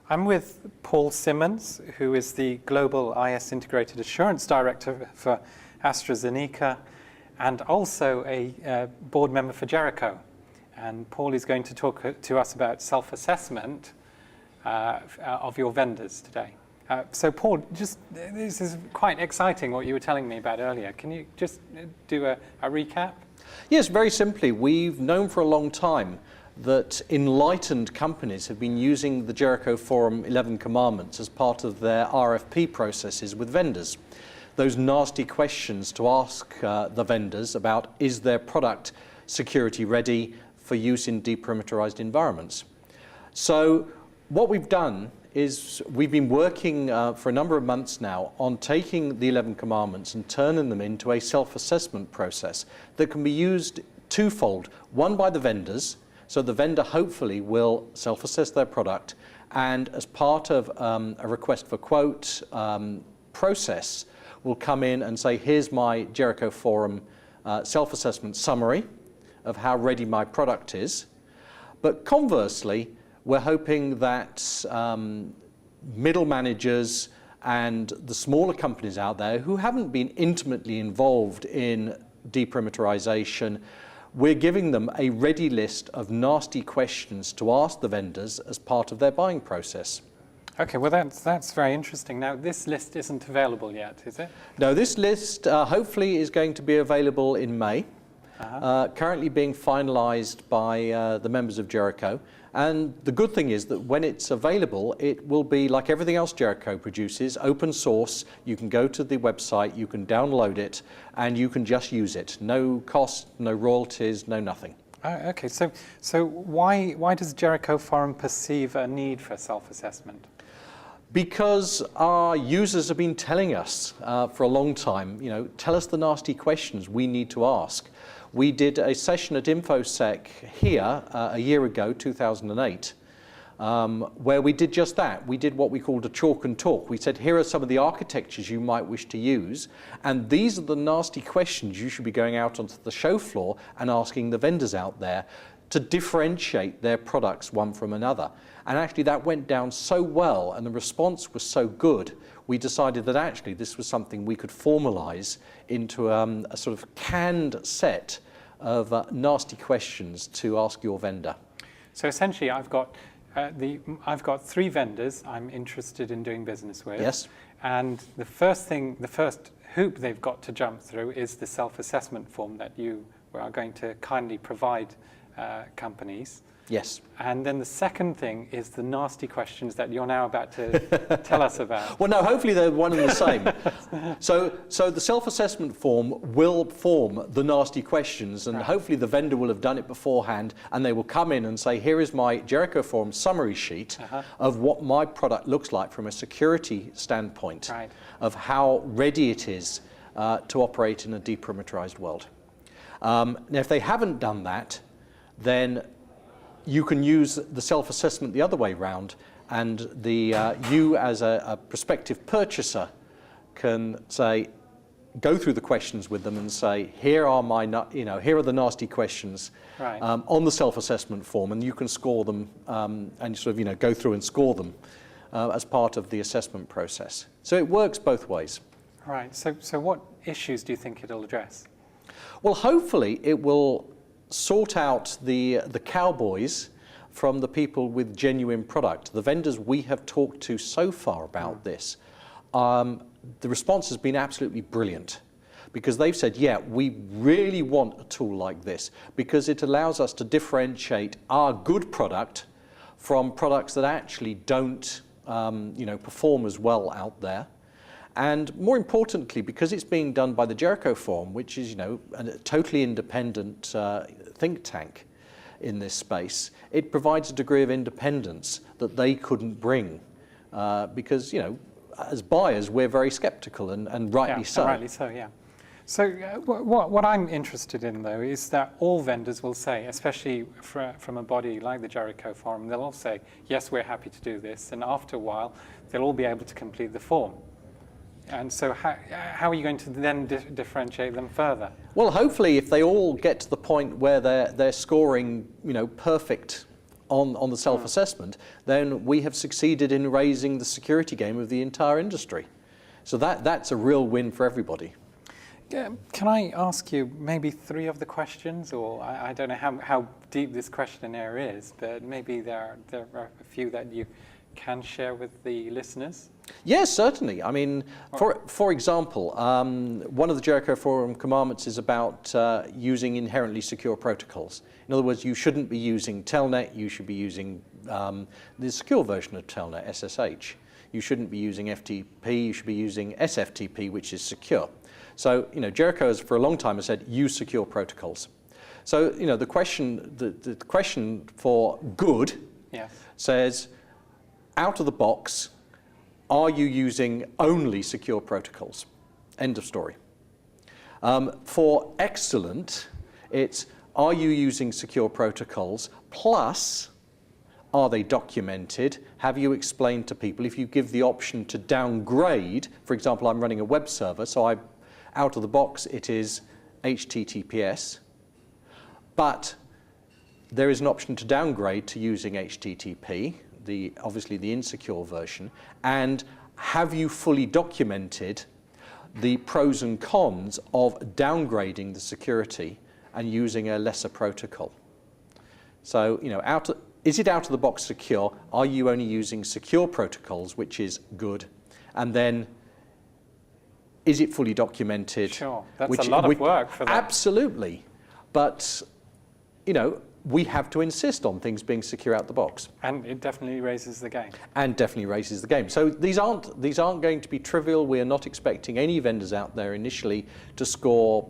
I'm with Paul Simmonds, who is the Global IS Integrated Assurance Director for Astra Zeneca and also a board member for Jericho. And Paul is going to talk to us about self-assessment of your vendors today. So Paul, this is quite exciting what you were telling me about earlier. Can you just do a recap? Yes, very simply, we've known for a long time that enlightened companies have been using the Jericho Forum 11 commandments as part of their RFP processes with vendors. Those nasty questions to ask the vendors about, is their product security ready for use in deperimeterised environments? So what we've done is we've been working for a number of months now on taking the 11 commandments and turning them into a self-assessment process that can be used twofold. One by the vendors, so the vendor hopefully will self-assess their product, and as part of a request for quote process will come in and say, here's my Jericho Forum self-assessment summary of how ready my product is. But conversely, we're hoping that middle managers and the smaller companies out there who haven't been intimately involved in deperimeterisation, we're giving them a ready list of nasty questions to ask the vendors as part of their buying process. Okay, well that's very interesting. Now this list isn't available yet, is it? No, this list hopefully is going to be available in May. Currently being finalised by the members of Jericho. And the good thing is that when it's available, it will be like everything else Jericho produces, open source. You can go to the website, you can download it, and you can just use it. No cost, no royalties, no nothing. Okay, so why does Jericho Forum perceive a need for self-assessment? Because our users have been telling us for a long time, tell us the nasty questions we need to ask. We did a session at InfoSec here a year ago, 2008, where we did just that. We did what we called a chalk and talk. We said, here are some of the architectures you might wish to use, and these are the nasty questions you should be going out onto the show floor and asking the vendors out there to differentiate their products one from another. And actually that went down so well and the response was so good, we decided that actually this was something we could formalize into a sort of canned set of nasty questions to ask your vendor. So essentially I've got 3 vendors I'm interested in doing business with. Yes. And the first hoop they've got to jump through is the self-assessment form that you are going to kindly provide companies. Yes. And then the second thing is the nasty questions that you're now about to tell us about. Well, no, hopefully they're one and the same. So the self-assessment form will form the nasty questions, and hopefully the vendor will have done it beforehand, and they will come in and say, here is my Jericho Forum summary sheet of what my product looks like from a security standpoint, of how ready it is to operate in a deperimeterised world. Now, if they haven't done that, then you can use the self-assessment the other way round, and you as a prospective purchaser can say, go through the questions with them and say, here are here are the nasty questions on the self-assessment form, and you can score them and sort of go through and score them as part of the assessment process. So it works both ways. Right. So what issues do you think it'll address? Well, hopefully it will sort out the cowboys from the people with genuine product. The vendors we have talked to so far about this, the response has been absolutely brilliant, because they've said, yeah, we really want a tool like this because it allows us to differentiate our good product from products that actually don't perform as well out there. And more importantly, because it's being done by the Jericho Forum, which is a totally independent think tank in this space, it provides a degree of independence that they couldn't bring, because as buyers we're very skeptical, and rightly so. Rightly so, yeah. So what I'm interested in though is that all vendors will say, especially from a body like the Jericho Forum, they'll all say, yes, we're happy to do this, and after a while they'll all be able to complete the form. And so how are you going to then differentiate them further? Well, hopefully if they all get to the point where they're scoring perfect on the self-assessment, then we have succeeded in raising the security game of the entire industry. So that's a real win for everybody. Can I ask you maybe 3 of the questions, or I don't know how deep this questionnaire is, but maybe there are a few that you can share with the listeners? Yes, certainly. I mean, for example, one of the Jericho Forum commandments is about using inherently secure protocols. In other words, you shouldn't be using Telnet, you should be using the secure version of Telnet, SSH. You shouldn't be using FTP, you should be using SFTP, which is secure. So, Jericho has for a long time has said, use secure protocols. So, the question for good says, out of the box, are you using only secure protocols? End of story. For excellent, it's, are you using secure protocols plus, are they documented? Have you explained to people? If you give the option to downgrade, for example, I'm running a web server, so out of the box it is HTTPS, but there is an option to downgrade to using HTTP, obviously the insecure version, and have you fully documented the pros and cons of downgrading the security and using a lesser protocol? So, is it out of the box secure? Are you only using secure protocols, which is good? And then, is it fully documented? Sure, that's a lot of work for that. Absolutely. But, we have to insist on things being secure out the box. And it definitely raises the game. And definitely raises the game. So these aren't going to be trivial. We are not expecting any vendors out there initially to score,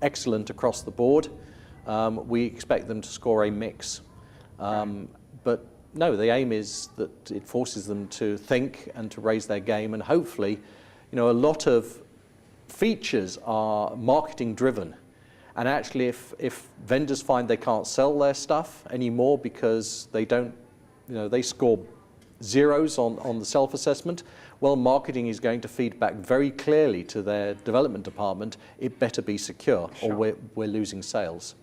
excellent across the board. We expect them to score a mix. But no, the aim is that it forces them to think and to raise their game, and hopefully, a lot of features are marketing driven. And actually, if vendors find they can't sell their stuff anymore because they don't, they score zeros on the self-assessment, well, marketing is going to feed back very clearly to their development department, it better be secure, or we're losing sales.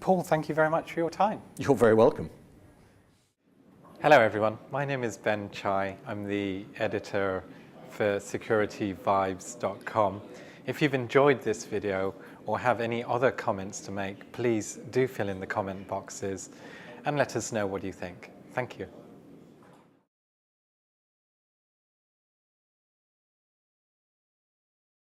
Paul, thank you very much for your time. You're very welcome. Hello, everyone. My name is Ben Chai. I'm the editor for securityvibes.com. If you've enjoyed this video or have any other comments to make, please do fill in the comment boxes and let us know what you think. Thank you.